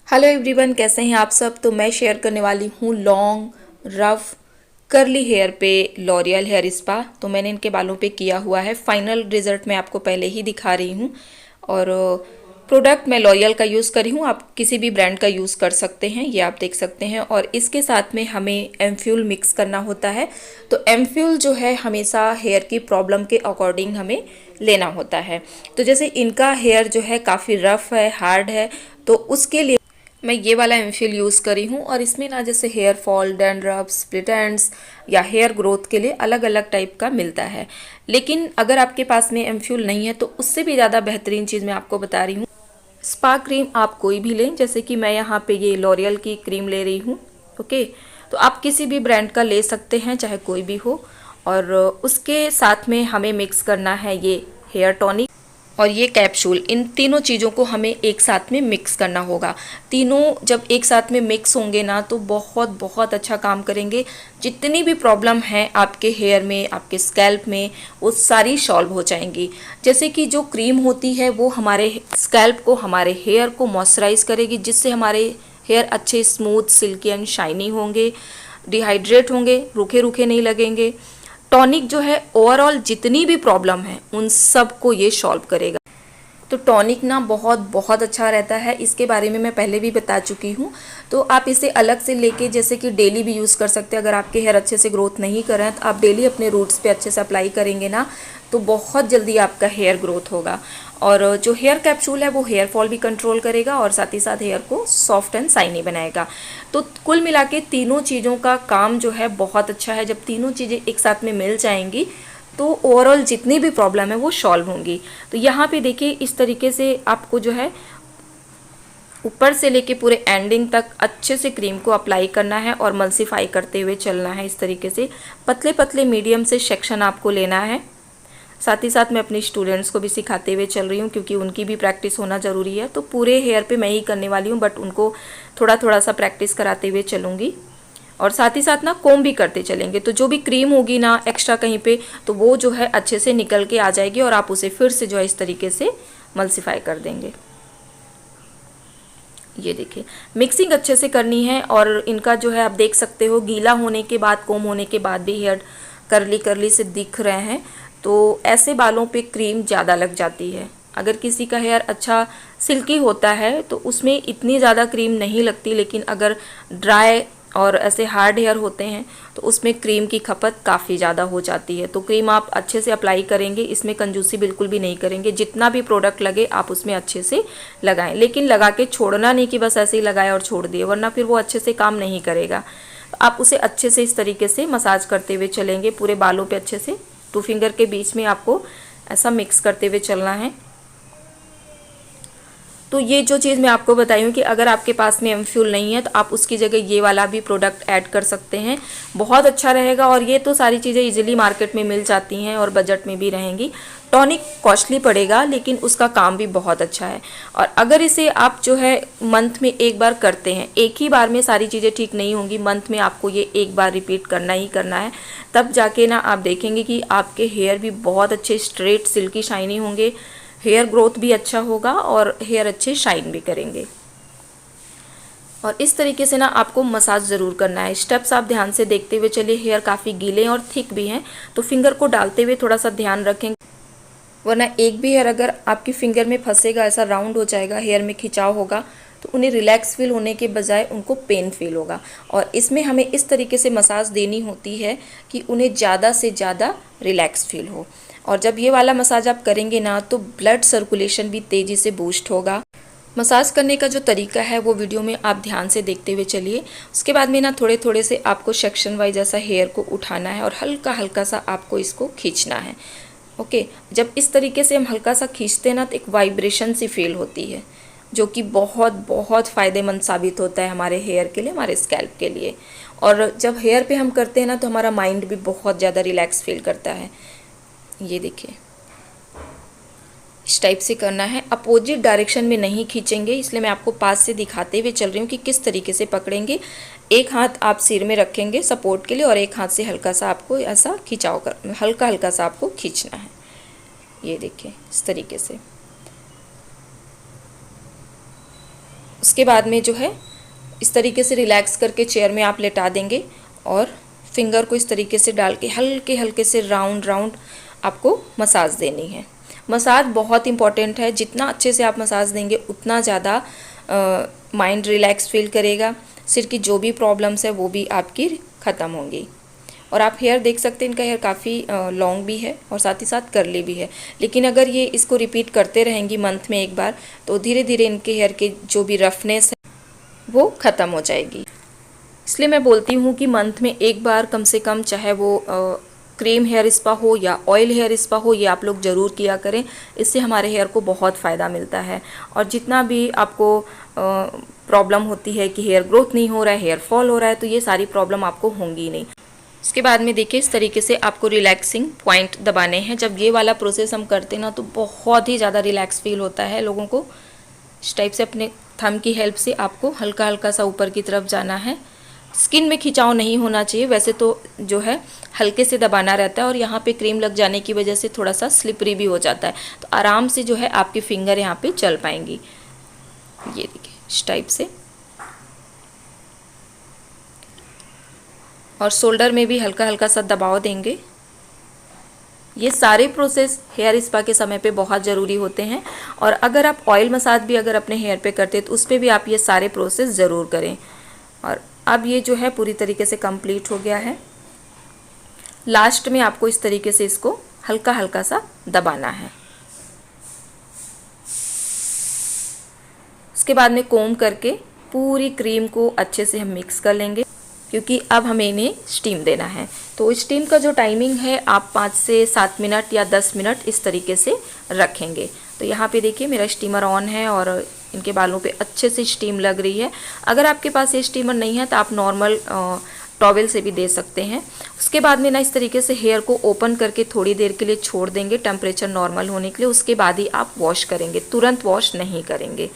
Hello everyone, कैसे हैं आप सब। तो मैं शेयर करने वाली हूँ लॉन्ग रफ कर्ली हेयर पे लॉरियल हेयर स्पा। तो मैंने इनके बालों पे किया हुआ है। फाइनल रिजल्ट मैं आपको पहले ही दिखा रही हूँ। और प्रोडक्ट मैं लॉरियल का यूज़ करी हूँ, आप किसी भी ब्रांड का यूज़ कर सकते हैं, ये आप देख सकते हैं। और इसके साथ में हमें एमफ्यूल मिक्स करना होता है। तो एमफ्यूल जो है हमेशा हेयर की प्रॉब्लम के अकॉर्डिंग हमें लेना होता है। तो जैसे इनका हेयर जो है काफ़ी रफ है, हार्ड है, तो उसके लिए मैं ये वाला एमफिल यूज़ करी हूँ। और इसमें ना जैसे hair fall, dandruff, split ends या हेयर ग्रोथ के लिए अलग अलग टाइप का मिलता है। लेकिन अगर आपके पास में एमफ्यूल नहीं है तो उससे भी ज़्यादा बेहतरीन चीज़ मैं आपको बता रही हूँ। स्पा क्रीम आप कोई भी लें, जैसे कि मैं यहाँ पे ये लॉरियल की क्रीम ले रही हूँ। ओके, तो आप किसी भी ब्रांड का ले सकते हैं, चाहे कोई भी हो। और उसके साथ में हमें मिक्स करना है ये हेयर टॉनिक और ये कैप्सूल। इन तीनों चीज़ों को हमें एक साथ में मिक्स करना होगा। तीनों जब एक साथ में मिक्स होंगे ना तो बहुत बहुत अच्छा काम करेंगे। जितनी भी प्रॉब्लम है आपके हेयर में, आपके स्कैल्प में, वो सारी सॉल्व हो जाएंगी। जैसे कि जो क्रीम होती है वो हमारे स्कैल्प को, हमारे हेयर को मॉइस्चराइज करेगी, जिससे हमारे हेयर अच्छे स्मूथ, सिल्की एंड शाइनी होंगे, डिहाइड्रेट होंगे, रूखे रूखे नहीं लगेंगे। टॉनिक जो है ओवरऑल जितनी भी प्रॉब्लम है उन सब को ये सॉल्व करेगा। तो टॉनिक ना बहुत बहुत अच्छा रहता है, इसके बारे में मैं पहले भी बता चुकी हूँ। तो आप इसे अलग से लेके जैसे कि डेली भी यूज़ कर सकते हैं। अगर आपके हेयर अच्छे से ग्रोथ नहीं कर रहे हैं तो आप डेली अपने रूट्स पे अच्छे से अप्लाई करेंगे ना, तो बहुत जल्दी आपका हेयर ग्रोथ होगा। और जो हेयर कैप्सूल है वो हेयर फॉल भी कंट्रोल करेगा और साथ ही साथ हेयर को सॉफ्ट एंड शाइनी बनाएगा। तो कुल मिला के तीनों चीज़ों का काम जो है बहुत अच्छा है। जब तीनों चीज़ें एक साथ में मिल जाएंगी तो ओवरऑल जितनी भी प्रॉब्लम है वो सॉल्व होंगी। तो यहाँ पे देखिए इस तरीके से आपको जो है ऊपर से लेके पूरे एंडिंग तक अच्छे से क्रीम को अप्लाई करना है और मल्सीफाई करते हुए चलना है। इस तरीके से पतले पतले मीडियम से सेक्शन आपको लेना है। साथ ही साथ मैं अपनी स्टूडेंट्स को भी सिखाते हुए चल रही हूँ, क्योंकि उनकी भी प्रैक्टिस होना ज़रूरी है। तो पूरे हेयर पे मैं ही करने वाली हूँ, बट उनको थोड़ा थोड़ा सा प्रैक्टिस कराते हुए चलूँगी। और साथ ही साथ ना कोम भी करते चलेंगे, तो जो भी क्रीम होगी ना एक्स्ट्रा कहीं पे, तो वो जो है अच्छे से निकल के आ जाएगी और आप उसे फिर से जो है इस तरीके से मल्सीफाई कर देंगे। ये देखिए मिक्सिंग अच्छे से करनी है। और इनका जो है आप देख सकते हो गीला होने के बाद, कोम होने के बाद भी हेयर करली करली से दिख रहे हैं। तो ऐसे बालों पे क्रीम ज़्यादा लग जाती है। अगर किसी का हेयर अच्छा सिल्की होता है तो उसमें इतनी ज़्यादा क्रीम नहीं लगती, लेकिन अगर ड्राई और ऐसे हार्ड हेयर होते हैं तो उसमें क्रीम की खपत काफ़ी ज़्यादा हो जाती है। तो क्रीम आप अच्छे से अप्लाई करेंगे, इसमें कंजूसी बिल्कुल भी नहीं करेंगे। जितना भी प्रोडक्ट लगे आप उसमें अच्छे से लगाएं, लेकिन लगा के छोड़ना नहीं कि बस ऐसे ही लगाए और छोड़ दिए, वरना फिर वो अच्छे से काम नहीं करेगा। आप उसे अच्छे से इस तरीके से मसाज करते हुए चलेंगे पूरे बालों पे। अच्छे से 2 फिंगर के बीच में आपको ऐसा मिक्स करते हुए चलना है। तो ये जो चीज़ मैं आपको बताई हूँ कि अगर आपके पास में एमफ्यूल नहीं है तो आप उसकी जगह ये वाला भी प्रोडक्ट ऐड कर सकते हैं, बहुत अच्छा रहेगा। और ये तो सारी चीज़ें इजीली मार्केट में मिल जाती हैं और बजट में भी रहेंगी। टॉनिक कॉस्टली पड़ेगा लेकिन उसका काम भी बहुत अच्छा है। और अगर इसे आप जो है मंथ में एक बार करते हैं, एक ही बार में सारी चीज़ें ठीक नहीं होंगी, मंथ में आपको ये एक बार रिपीट करना ही करना है। तब जाके ना आप देखेंगे कि आपके हेयर भी बहुत अच्छे स्ट्रेट, सिल्की, शाइनी होंगे, हेयर ग्रोथ भी अच्छा होगा और हेयर अच्छे शाइन भी करेंगे। और इस तरीके से ना आपको मसाज ज़रूर करना है। स्टेप्स आप ध्यान से देखते हुए चलिए। हेयर काफ़ी गीले हैं और थिक भी हैं, तो फिंगर को डालते हुए थोड़ा सा ध्यान रखें, वरना एक भी हेयर अगर आपकी फिंगर में फंसेगा, ऐसा राउंड हो जाएगा, हेयर में खिंचाव होगा, तो उन्हें रिलैक्स फील होने के बजाय उनको पेन फील होगा। और इसमें हमें इस तरीके से मसाज देनी होती है कि उन्हें ज़्यादा से ज़्यादा रिलैक्स फील हो। और जब ये वाला मसाज आप करेंगे ना तो ब्लड सर्कुलेशन भी तेज़ी से बूस्ट होगा। मसाज करने का जो तरीका है वो वीडियो में आप ध्यान से देखते हुए चलिए। उसके बाद में ना थोड़े थोड़े से आपको सेक्शन वाइज ऐसा हेयर को उठाना है और हल्का हल्का सा आपको इसको खींचना है। ओके, जब इस तरीके से हम हल्का सा खींचते हैं ना तो एक वाइब्रेशन सी फील होती है, जो कि बहुत बहुत फ़ायदेमंद साबित होता है हमारे हेयर के लिए, हमारे स्कैल्प के लिए। और जब हेयर पे हम करते हैं ना तो हमारा माइंड भी बहुत ज़्यादा रिलैक्स फील करता है। ये देखिए इस टाइप से करना है, अपोजिट डायरेक्शन में नहीं खींचेंगे, इसलिए मैं आपको पास से दिखाते हुए चल रही हूँ कि किस तरीके से पकड़ेंगे। एक हाथ आप सिर में रखेंगे सपोर्ट के लिए और एक हाथ से हल्का सा आपको ऐसा खिंचाव कर, हल्का हल्का सा आपको खींचना है। ये देखिए इस तरीके से। उसके बाद में जो है इस तरीके से रिलैक्स करके चेयर में आप लेटा देंगे और फिंगर को इस तरीके से डाल के हल्के हल्के से राउंड राउंड आपको मसाज देनी है। मसाज बहुत इंपॉर्टेंट है, जितना अच्छे से आप मसाज देंगे उतना ज़्यादा माइंड रिलैक्स फील करेगा, सिर की जो भी प्रॉब्लम्स है वो भी आपकी ख़त्म होंगी। और आप हेयर देख सकते हैं, इनका हेयर काफ़ी लॉन्ग भी है और साथ ही साथ करली भी है, लेकिन अगर ये इसको रिपीट करते रहेंगी मंथ में एक बार तो धीरे धीरे इनके हेयर के जो भी रफनेस है वो ख़त्म हो जाएगी। इसलिए मैं बोलती हूँ कि मंथ में एक बार कम से कम, चाहे वो क्रीम हेयर स्पा हो या ऑयल हेयर स्पा हो, ये आप लोग ज़रूर किया करें। इससे हमारे हेयर को बहुत फ़ायदा मिलता है। और जितना भी आपको प्रॉब्लम होती है कि हेयर ग्रोथ नहीं हो रहा है, हेयर फॉल हो रहा है, तो ये सारी प्रॉब्लम आपको होंगी नहीं। इसके बाद में देखिए इस तरीके से आपको रिलैक्सिंग पॉइंट दबाने हैं। जब ये वाला प्रोसेस हम करते हैं ना तो बहुत ही ज़्यादा रिलैक्स फील होता है लोगों को। इस टाइप से अपने थंब की हेल्प से आपको हल्का हल्का सा ऊपर की तरफ जाना है। स्किन में खिंचाव नहीं होना चाहिए, वैसे तो जो है हल्के से दबाना रहता है और यहाँ पे क्रीम लग जाने की वजह से थोड़ा सा स्लिपरी भी हो जाता है, तो आराम से जो है आपकी फिंगर यहाँ पे चल पाएंगी। ये देखिए इस टाइप से। और शोल्डर में भी हल्का हल्का सा दबाव देंगे। ये सारे प्रोसेस हेयर स्पा के समय पे बहुत ज़रूरी होते हैं। और अगर आप ऑयल मसाज भी अगर अपने हेयर पे करते हैं तो उस पर भी आप ये सारे प्रोसेस ज़रूर करें। और अब ये जो है पूरी तरीके से कंप्लीट हो गया है। लास्ट में आपको इस तरीके से इसको हल्का हल्का सा दबाना है। उसके बाद में कोम करके पूरी क्रीम को अच्छे से हम मिक्स कर लेंगे, क्योंकि अब हमें इन्हें स्टीम देना है। तो स्टीम का जो टाइमिंग है आप 5 से 7 मिनट या 10 मिनट इस तरीके से रखेंगे। तो यहाँ पे देखिए मेरा स्टीमर ऑन है और इनके बालों पे अच्छे से स्टीम लग रही है। अगर आपके पास ये स्टीमर नहीं है तो आप नॉर्मल टॉवेल से भी दे सकते हैं। उसके बाद में ना इस तरीके से हेयर को ओपन करके थोड़ी देर के लिए छोड़ देंगे टेम्परेचर नॉर्मल होने के लिए। उसके बाद ही आप वॉश करेंगे, तुरंत वॉश नहीं करेंगे।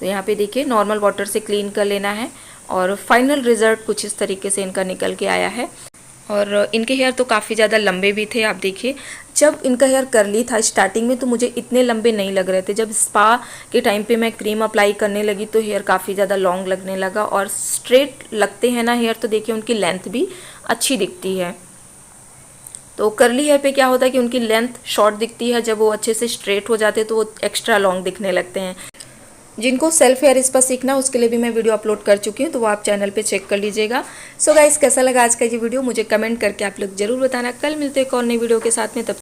तो यहाँ पे देखिए नॉर्मल वाटर से क्लीन कर लेना है और फाइनल रिजल्ट कुछ इस तरीके से इनका निकल के आया है। और इनके हेयर तो काफ़ी ज़्यादा लंबे भी थे। आप देखिए जब इनका हेयर कर्ली था स्टार्टिंग में तो मुझे इतने लंबे नहीं लग रहे थे। जब स्पा के टाइम पे मैं क्रीम अप्लाई करने लगी तो हेयर काफ़ी ज़्यादा लॉन्ग लगने लगा और स्ट्रेट लगते हैं ना हेयर, तो देखिए उनकी लेंथ भी अच्छी दिखती है। तो कर्ली हेयर पे क्या होता है कि उनकी लेंथ शॉर्ट दिखती है, जब वो अच्छे से स्ट्रेट हो जाते हैं तो वो एक्स्ट्रा लॉन्ग दिखने लगते हैं। जिनको सेल्फ हेयर स्पा सीखना उसके लिए भी मैं वीडियो अपलोड कर चुकी हूँ, तो वो आप चैनल पे चेक कर लीजिएगा। सो गाइस कैसा लगा आज का ये वीडियो मुझे कमेंट करके आप लोग जरूर बताना। कल मिलते हैं एक और नई वीडियो के साथ में, तब